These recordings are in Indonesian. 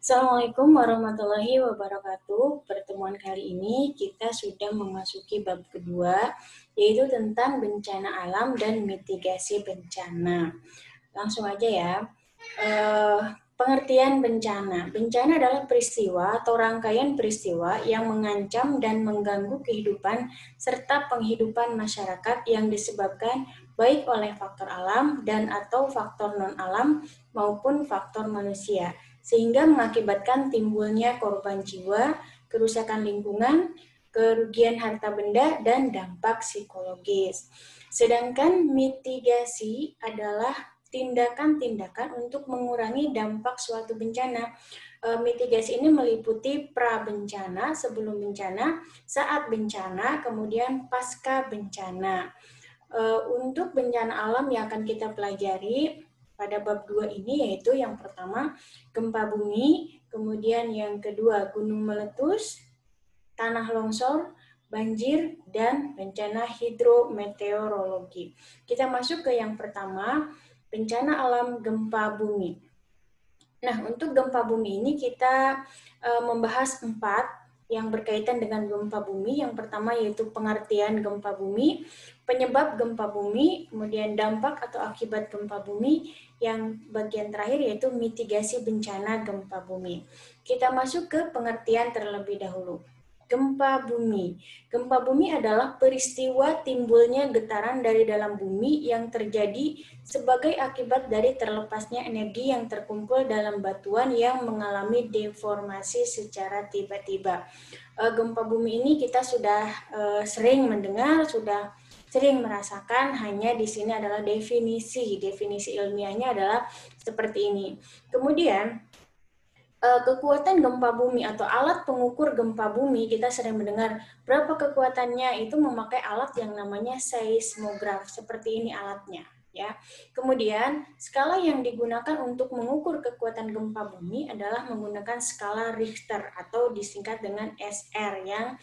Assalamualaikum warahmatullahi wabarakatuh. Pertemuan kali ini kita sudah memasuki bab kedua, yaitu tentang bencana alam dan mitigasi bencana. Langsung aja ya. Pengertian bencana. Bencana adalah peristiwa atau rangkaian peristiwa yang mengancam dan mengganggu kehidupan serta penghidupan masyarakat yang disebabkan baik oleh faktor alam dan atau faktor non-alam maupun faktor manusia, sehingga mengakibatkan timbulnya korban jiwa, kerusakan lingkungan, kerugian harta benda, dan dampak psikologis. Sedangkan mitigasi adalah tindakan-tindakan untuk mengurangi dampak suatu bencana. Mitigasi ini meliputi pra-bencana, sebelum bencana, saat bencana, kemudian pasca bencana. Untuk bencana alam yang akan kita pelajari pada bab 2 ini yaitu yang pertama gempa bumi, kemudian yang kedua gunung meletus, tanah longsor, banjir, dan bencana hidrometeorologi. Kita masuk ke yang pertama, bencana alam gempa bumi. Nah, untuk gempa bumi ini kita membahas 4 yang berkaitan dengan gempa bumi. Yang pertama yaitu pengertian gempa bumi, penyebab gempa bumi, kemudian dampak atau akibat gempa bumi, yang bagian terakhir yaitu mitigasi bencana gempa bumi. Kita masuk ke pengertian terlebih dahulu. Gempa bumi. Gempa bumi adalah peristiwa timbulnya getaran dari dalam bumi yang terjadi sebagai akibat dari terlepasnya energi yang terkumpul dalam batuan yang mengalami deformasi secara tiba-tiba. Gempa bumi ini kita sudah sering mendengar, sudah sering merasakan, hanya di sini adalah definisi ilmiahnya adalah seperti ini. Kemudian kekuatan gempa bumi atau alat pengukur gempa bumi, kita sering mendengar berapa kekuatannya, itu memakai alat yang namanya seismograf. Seperti ini alatnya, ya. Kemudian skala yang digunakan untuk mengukur kekuatan gempa bumi adalah menggunakan skala Richter atau disingkat dengan SR yang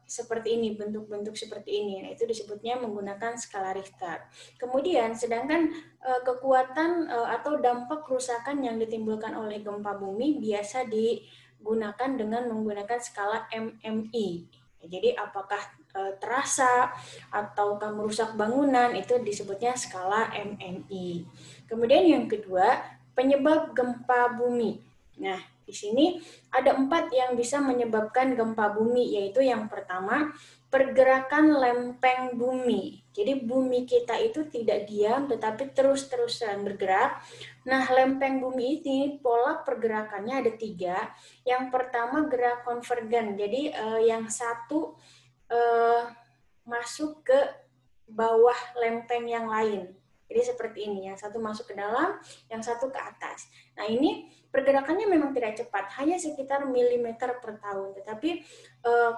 seperti ini, bentuk-bentuk seperti ini. Nah, itu disebutnya menggunakan skala Richter. Kemudian sedangkan kekuatan atau dampak kerusakan yang ditimbulkan oleh gempa bumi biasa digunakan dengan menggunakan skala MMI. Jadi apakah terasa ataukah merusak bangunan, itu disebutnya skala MMI. Kemudian yang kedua, penyebab gempa bumi. Nah, di sini ada 4 yang bisa menyebabkan gempa bumi, yaitu yang pertama, pergerakan lempeng bumi. Jadi bumi kita itu tidak diam tetapi terus-terusan bergerak. Nah, lempeng bumi ini pola pergerakannya ada 3. Yang pertama gerak konvergen. Jadi yang satu masuk ke bawah lempeng yang lain. Jadi seperti ini, yang satu masuk ke dalam, yang satu ke atas. Nah, ini pergerakannya memang tidak cepat, hanya sekitar milimeter per tahun. Tetapi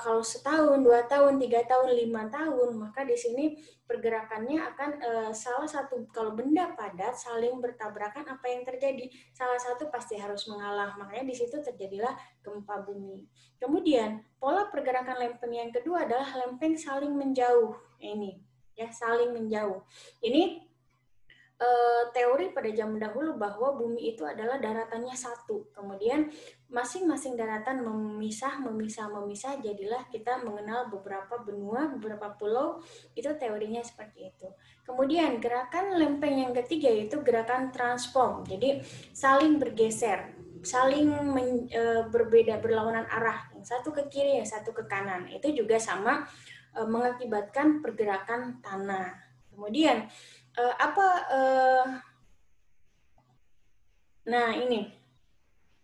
kalau setahun, 2 tahun, 3 tahun, 5 tahun, maka di sini pergerakannya akan salah satu, kalau benda padat saling bertabrakan, apa yang terjadi? Salah satu pasti harus mengalah. Makanya di situ terjadilah gempa bumi. Kemudian pola pergerakan lempeng yang kedua adalah lempeng saling menjauh. Ini ya, saling menjauh. Ini teori pada zaman dahulu bahwa bumi itu adalah daratannya satu. Kemudian masing-masing daratan memisah, jadilah kita mengenal beberapa benua, beberapa pulau. Itu teorinya seperti itu. Kemudian gerakan lempeng yang ketiga yaitu gerakan transform. Jadi saling bergeser, saling berbeda, berlawanan arah. Yang satu ke kiri, yang satu ke kanan. Itu juga sama mengakibatkan pergerakan tanah. Kemudian nah ini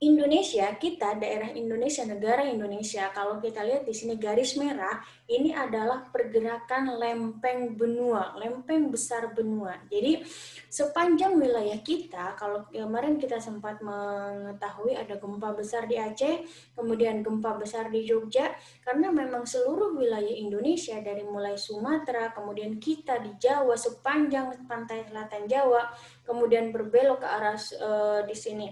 Indonesia, kita daerah Indonesia, negara Indonesia, kalau kita lihat di sini garis merah, ini adalah pergerakan lempeng benua, lempeng besar benua. Jadi sepanjang wilayah kita, kalau kemarin kita sempat mengetahui ada gempa besar di Aceh, kemudian gempa besar di Jogja, karena memang seluruh wilayah Indonesia dari mulai Sumatera, kemudian kita di Jawa, sepanjang pantai selatan Jawa, kemudian berbelok ke arah di sini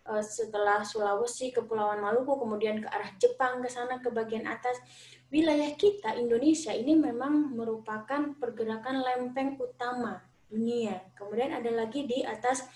setelah Sulawesi, Kepulauan Maluku, kemudian ke arah Jepang, ke sana ke bagian atas. Wilayah kita, Indonesia, ini memang merupakan pergerakan lempeng utama dunia. Kemudian ada lagi di atas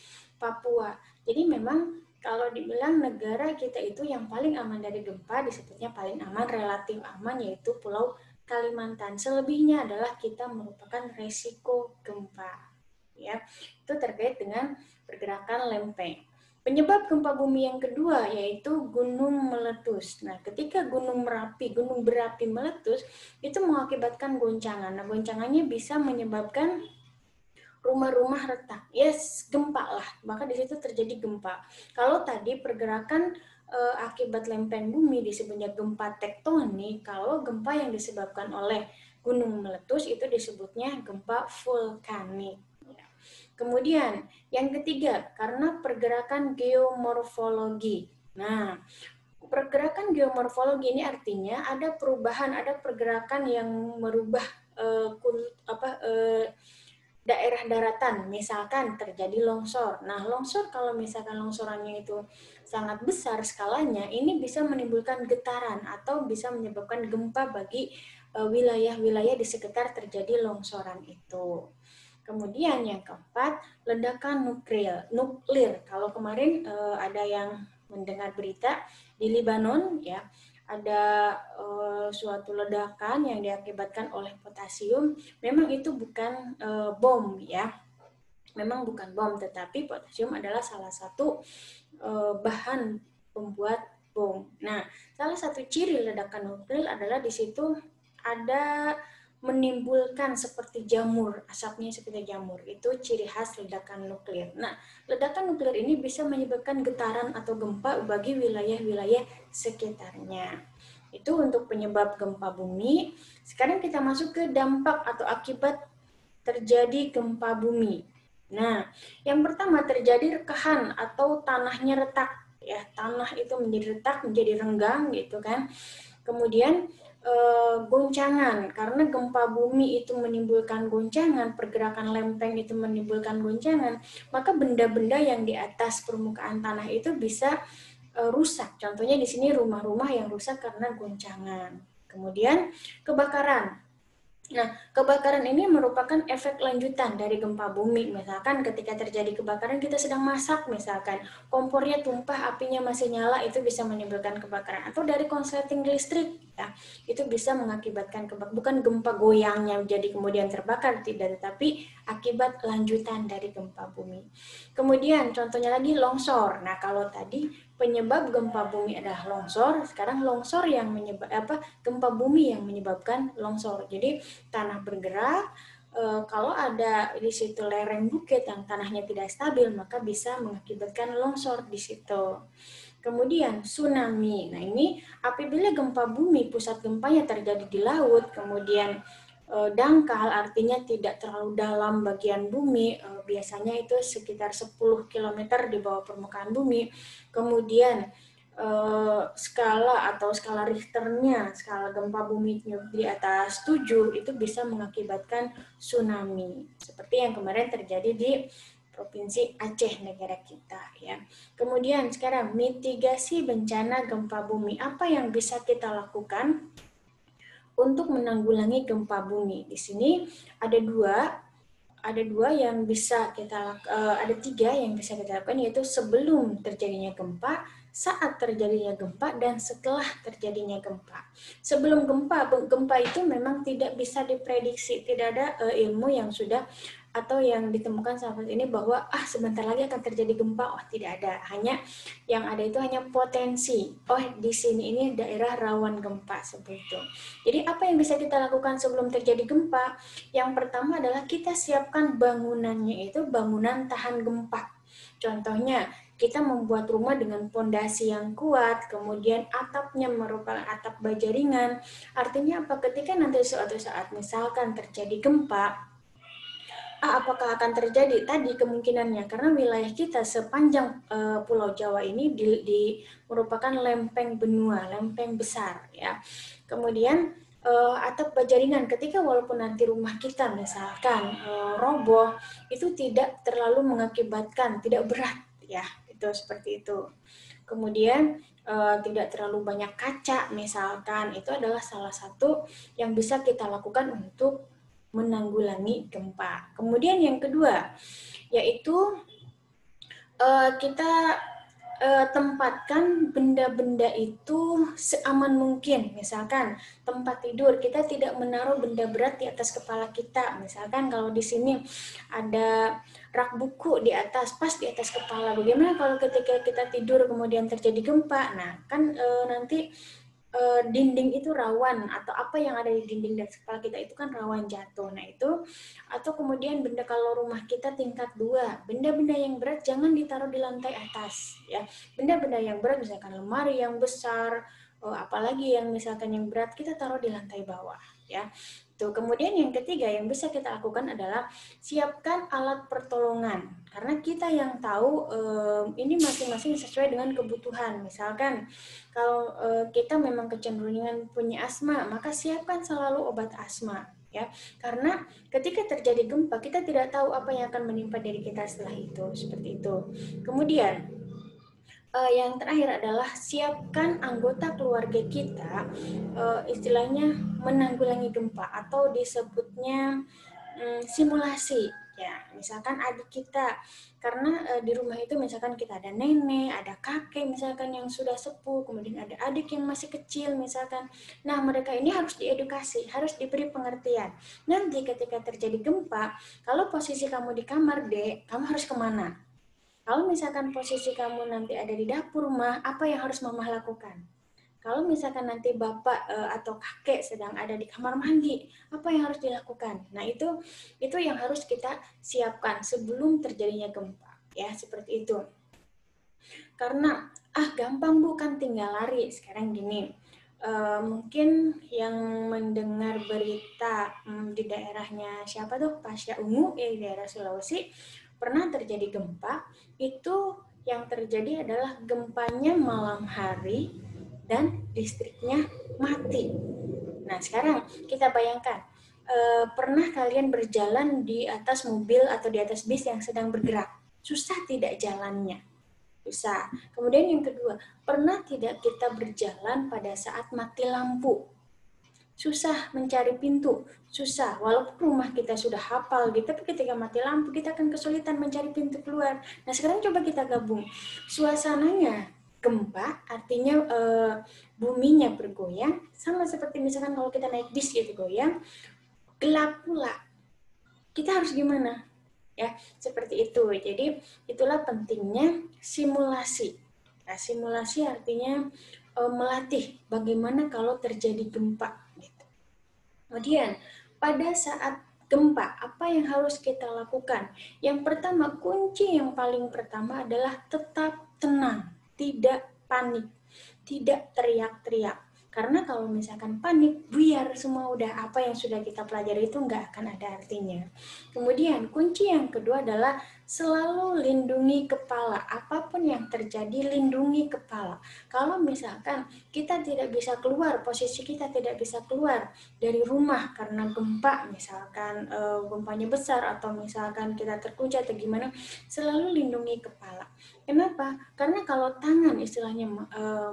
Papua. Jadi memang Kalau dibilang negara kita itu yang paling aman dari gempa, disebutnya paling aman, relatif aman, yaitu Pulau Kalimantan. Selebihnya adalah kita merupakan resiko gempa. Ya, itu terkait dengan pergerakan lempeng. Penyebab gempa bumi yang kedua yaitu gunung meletus. Nah, ketika gunung berapi meletus, itu mengakibatkan goncangan. Nah, goncangannya bisa menyebabkan rumah-rumah retak. Yes, gempa lah. Maka di situ terjadi gempa. Kalau tadi pergerakan akibat lempeng bumi disebutnya gempa tektonik, kalau gempa yang disebabkan oleh gunung meletus itu disebutnya gempa vulkanik. Kemudian, yang ketiga, karena pergerakan geomorfologi. Nah, pergerakan geomorfologi ini artinya ada perubahan, ada pergerakan yang merubah daerah daratan, misalkan terjadi longsor. Nah, longsor kalau misalkan longsorannya itu sangat besar skalanya, ini bisa menimbulkan getaran atau bisa menyebabkan gempa bagi wilayah-wilayah di sekitar terjadi longsoran itu. Kemudian yang keempat, ledakan nuklir. Kalau kemarin ada yang mendengar berita di Libanon, ya, ada suatu ledakan yang diakibatkan oleh potasium. Memang itu bukan bom, ya. Memang bukan bom, tetapi potasium adalah salah satu bahan pembuat bom. Nah, salah satu ciri ledakan nuklir adalah di situ ada menimbulkan seperti jamur, asapnya seperti jamur. Itu ciri khas ledakan nuklir. Nah, ledakan nuklir ini bisa menyebabkan getaran atau gempa bagi wilayah-wilayah sekitarnya. Itu untuk penyebab gempa bumi. Sekarang kita masuk ke dampak atau akibat terjadi gempa bumi. Nah, yang pertama terjadi rekahan atau tanahnya retak. Ya, tanah itu menjadi retak, menjadi renggang gitu kan. Kemudian goncangan, karena gempa bumi itu menimbulkan goncangan, pergerakan lempeng itu menimbulkan goncangan, maka benda-benda yang di atas permukaan tanah itu bisa rusak. Contohnya di sini rumah-rumah yang rusak karena goncangan. Kemudian kebakaran. Nah, kebakaran ini merupakan efek lanjutan dari gempa bumi. Misalkan ketika terjadi kebakaran, kita sedang masak, misalkan kompornya tumpah, apinya masih nyala, itu bisa menimbulkan kebakaran. Atau dari konsleting listrik, ya, itu bisa mengakibatkan kebakaran. Bukan gempa goyangnya jadi kemudian terbakar, tidak, tetapi akibat lanjutan dari gempa bumi. Kemudian contohnya lagi longsor. Nah, kalau tadi penyebab gempa bumi adalah longsor, sekarang longsor yang gempa bumi yang menyebabkan longsor. Jadi tanah bergerak, kalau ada di situ lereng bukit yang tanahnya tidak stabil, maka bisa mengakibatkan longsor di situ. Kemudian tsunami. Nah, ini apabila gempa bumi pusat gempanya terjadi di laut, kemudian dangkal artinya tidak terlalu dalam bagian bumi, biasanya itu sekitar 10 km di bawah permukaan bumi. Kemudian skala Richternya, skala gempa bumi di atas 7 itu bisa mengakibatkan tsunami. Seperti yang kemarin terjadi di Provinsi Aceh negara kita, ya. Kemudian sekarang mitigasi bencana gempa bumi. Apa yang bisa kita lakukan untuk menanggulangi gempa bumi? Di sini ada dua yang bisa kita ada tiga yang bisa kita lakukan, yaitu sebelum terjadinya gempa, saat terjadinya gempa, dan setelah terjadinya gempa. Sebelum gempa itu memang tidak bisa diprediksi, tidak ada ilmu yang sudah atau yang ditemukan saat ini bahwa sebentar lagi akan terjadi gempa. Tidak ada, hanya yang ada itu hanya potensi. Di sini ini daerah rawan gempa, seperti itu. Jadi apa yang bisa kita lakukan sebelum terjadi gempa? Yang pertama adalah kita siapkan bangunannya, itu bangunan tahan gempa. Contohnya, kita membuat rumah dengan pondasi yang kuat, kemudian atapnya merupakan atap baja ringan. Artinya apa? Ketika nanti suatu saat misalkan terjadi gempa, apakah akan terjadi? Tadi kemungkinannya, karena wilayah kita sepanjang Pulau Jawa ini merupakan lempeng benua, lempeng besar, ya. Kemudian atap baja ringan, ketika walaupun nanti rumah kita misalkan roboh, itu tidak terlalu mengakibatkan, tidak berat, ya, itu seperti itu. Kemudian tidak terlalu banyak kaca misalkan, itu adalah salah satu yang bisa kita lakukan untuk menanggulangi gempa. Kemudian yang kedua, yaitu kita tempatkan benda-benda itu seaman mungkin. Misalkan tempat tidur, kita tidak menaruh benda berat di atas kepala kita. Misalkan kalau di sini ada rak buku di atas, pas di atas kepala. Bagaimana kalau ketika kita tidur kemudian terjadi gempa? Nah, kan nanti dinding itu rawan, atau apa yang ada di dinding dan kepala kita itu kan rawan jatuh. Nah itu, atau kemudian benda kalau rumah kita tingkat 2, benda-benda yang berat jangan ditaruh di lantai atas ya. Benda-benda yang berat misalkan lemari yang besar, apalagi yang misalkan yang berat kita taruh di lantai bawah ya. Tuh, kemudian yang ketiga yang bisa kita lakukan adalah siapkan alat pertolongan, karena kita yang tahu ini masing-masing sesuai dengan kebutuhan. Misalkan kalau kita memang kecenderungan punya asma, maka siapkan selalu obat asma ya. Karena ketika terjadi gempa kita tidak tahu apa yang akan menimpa diri kita setelah itu, seperti itu. Kemudian yang terakhir adalah siapkan anggota keluarga kita, istilahnya menanggulangi gempa atau disebutnya simulasi ya. Misalkan adik kita, karena di rumah itu misalkan kita ada nenek, ada kakek misalkan yang sudah sepuh, kemudian ada adik yang masih kecil misalkan. Nah, mereka ini harus diedukasi, harus diberi pengertian. Nanti ketika terjadi gempa, kalau posisi kamu di kamar, Dek, kamu harus kemana? Kalau misalkan posisi kamu nanti ada di dapur, Mah, apa yang harus Mama lakukan? Kalau misalkan nanti bapak atau kakek sedang ada di kamar mandi, apa yang harus dilakukan? Nah, itu yang harus kita siapkan sebelum terjadinya gempa, ya, seperti itu. Karena gampang bukan tinggal lari. Sekarang gini, mungkin yang mendengar berita di daerahnya siapa tuh, Pasya Ungu ya, di daerah Sulawesi pernah terjadi gempa. Itu yang terjadi adalah gempanya malam hari dan listriknya mati. Nah, sekarang kita bayangkan, pernah kalian berjalan di atas mobil atau di atas bis yang sedang bergerak? Susah tidak jalannya? Susah. Kemudian yang kedua, pernah tidak kita berjalan pada saat mati lampu? Susah mencari pintu, susah. Walaupun rumah kita sudah hafal gitu, tapi ketika mati lampu kita akan kesulitan mencari pintu keluar. Nah, sekarang coba kita gabung. Suasananya gempa, artinya buminya bergoyang, sama seperti misalkan kalau kita naik bis gitu goyang, gelap pula. Kita harus gimana? Ya, seperti itu. Jadi, itulah pentingnya simulasi. Nah, simulasi artinya melatih bagaimana kalau terjadi gempa. Kemudian, pada saat gempa, apa yang harus kita lakukan? Yang pertama, kunci yang paling pertama adalah tetap tenang, tidak panik, tidak teriak-teriak. Karena kalau misalkan panik, buyar semua udah apa yang sudah kita pelajari itu nggak akan ada artinya. Kemudian, kunci yang kedua adalah selalu lindungi kepala. Apapun yang terjadi, lindungi kepala. Kalau misalkan kita tidak bisa keluar, posisi kita tidak bisa keluar dari rumah karena gempa, misalkan gempanya besar atau misalkan kita terkunci atau gimana, selalu lindungi kepala. Kenapa? Karena kalau tangan istilahnya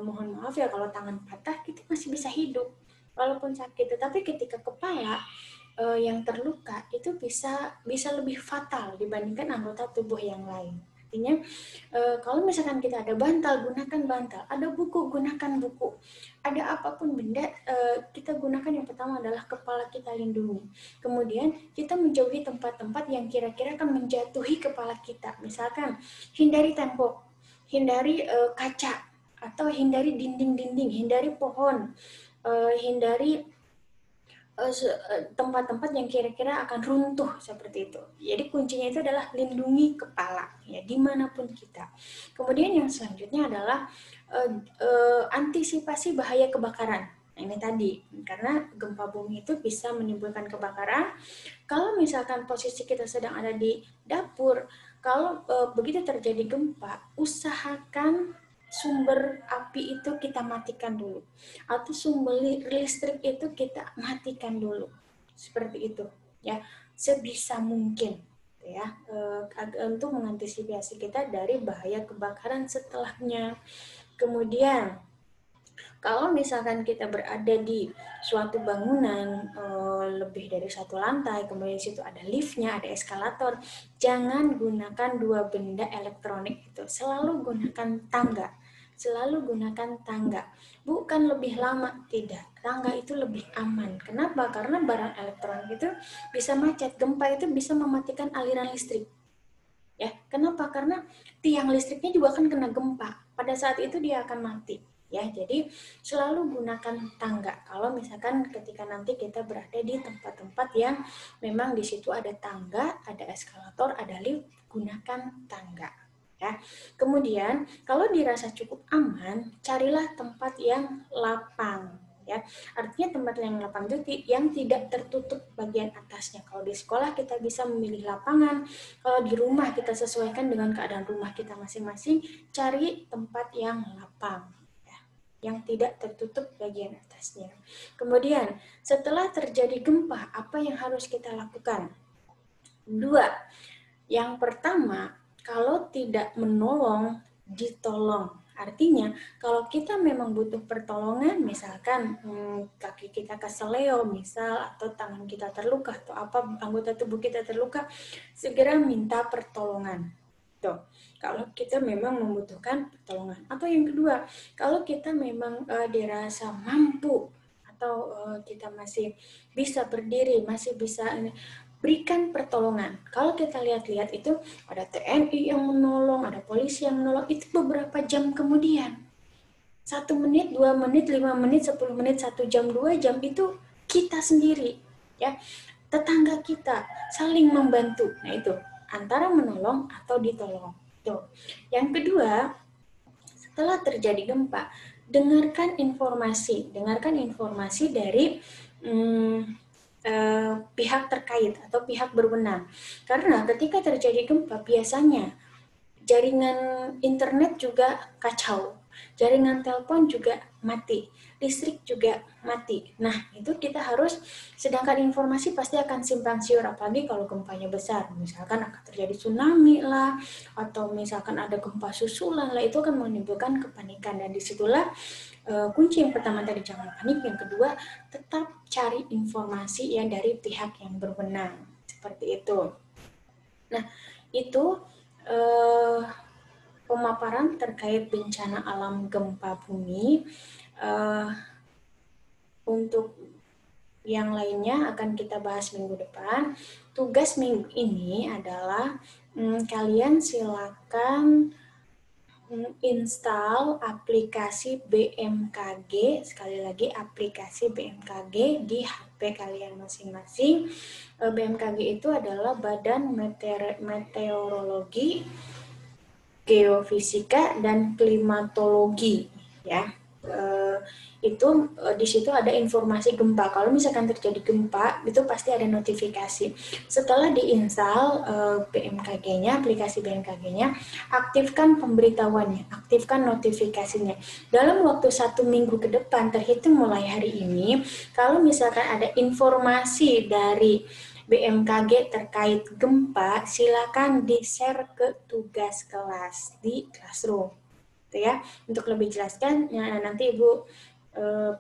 mohon maaf ya, kalau tangan patah kita masih bisa hidup walaupun sakit, tetapi ketika kepala yang terluka itu bisa lebih fatal dibandingkan anggota tubuh yang lain. Artinya kalau misalkan kita ada bantal, gunakan bantal, ada buku, gunakan buku, ada apapun benda, kita gunakan yang pertama adalah kepala kita lindungi. Kemudian kita menjauhi tempat-tempat yang kira-kira akan menjatuhi kepala kita. Misalkan hindari tembok, hindari kaca, atau hindari dinding-dinding, hindari pohon, hindari tempat-tempat yang kira-kira akan runtuh seperti itu. Jadi kuncinya itu adalah lindungi kepala ya dimanapun kita. Kemudian yang selanjutnya adalah antisipasi bahaya kebakaran. Nah, ini tadi, karena gempa bumi itu bisa menimbulkan kebakaran. Kalau misalkan posisi kita sedang ada di dapur, kalau begitu terjadi gempa, usahakan sumber api itu kita matikan dulu, atau sumber listrik itu kita matikan dulu, seperti itu ya, sebisa mungkin ya, untuk mengantisipasi kita dari bahaya kebakaran setelahnya. Kemudian Kalau misalkan kita berada di suatu bangunan lebih dari satu lantai, kemudian di situ ada liftnya, ada eskalator, jangan gunakan dua benda elektronik itu. Selalu gunakan tangga. Selalu gunakan tangga. Bukan lebih lama, tidak. Tangga itu lebih aman. Kenapa? Karena barang elektronik itu bisa macet. Gempa itu bisa mematikan aliran listrik. Ya, kenapa? Karena tiang listriknya juga akan kena gempa. Pada saat itu dia akan mati. Ya, jadi selalu gunakan tangga. Kalau misalkan ketika nanti kita berada di tempat-tempat yang memang di situ ada tangga, ada eskalator, ada lift, gunakan tangga. Ya. Kemudian kalau dirasa cukup aman, carilah tempat yang lapang. Ya, artinya tempat yang lapang itu yang tidak tertutup bagian atasnya. Kalau di sekolah kita bisa memilih lapangan, kalau di rumah kita sesuaikan dengan keadaan rumah kita masing-masing, cari tempat yang lapang, ya, yang tidak tertutup bagian atasnya. Kemudian, setelah terjadi gempa, apa yang harus kita lakukan? Dua, yang pertama, kalau tidak menolong, ditolong. Artinya, kalau kita memang butuh pertolongan, misalkan kaki kita keseleo, misal, atau tangan kita terluka, atau apa anggota tubuh kita terluka, segera minta pertolongan. Tuh, kalau kita memang membutuhkan pertolongan. Atau yang kedua, kalau kita memang dirasa mampu, atau kita masih bisa berdiri, masih bisa berikan pertolongan. Kalau kita lihat-lihat itu ada TNI yang menolong, ada polisi yang menolong, itu beberapa jam kemudian. 1 menit, 2 menit, 5 menit, 10 menit, 1 jam, 2 jam itu kita sendiri, ya. Tetangga kita saling membantu. Nah, itu antara menolong atau ditolong. Tuh. Yang kedua, setelah terjadi gempa, dengarkan informasi dari pihak terkait atau pihak berwenang. Karena ketika terjadi gempa, biasanya jaringan internet juga kacau, jaringan telepon juga mati, listrik juga mati. Nah, itu kita harus, sedangkan informasi pasti akan simpang siur, apalagi kalau gempanya besar. Misalkan akan terjadi tsunami lah, atau misalkan ada gempa susulan lah, itu akan menimbulkan kepanikan. Dan disitulah kunci yang pertama tadi, jangan panik. Yang kedua, tetap cari informasi yang dari pihak yang berwenang. Seperti itu. Nah, itu pemaparan terkait bencana alam gempa bumi. Untuk yang lainnya akan kita bahas minggu depan. Tugas minggu ini adalah kalian silakan install aplikasi BMKG, sekali lagi aplikasi BMKG di HP kalian masing-masing. BMKG itu adalah Badan Meteorologi, Geofisika, dan Klimatologi, ya. Itu di situ ada informasi gempa. Kalau misalkan terjadi gempa, itu pasti ada notifikasi. Setelah diinstal BMKG-nya, aplikasi BMKG-nya, aktifkan pemberitahuannya, aktifkan notifikasinya. Dalam waktu 1 minggu ke depan, terhitung mulai hari ini, kalau misalkan ada informasi dari BMKG terkait gempa, silakan di-share ke tugas kelas di Classroom. Itu ya. Untuk lebih jelaskan, nanti Ibu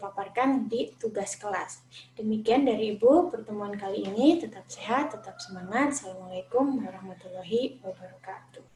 paparkan di tugas kelas. Demikian dari Ibu pertemuan kali ini. Tetap sehat, tetap semangat. Assalamualaikum warahmatullahi wabarakatuh.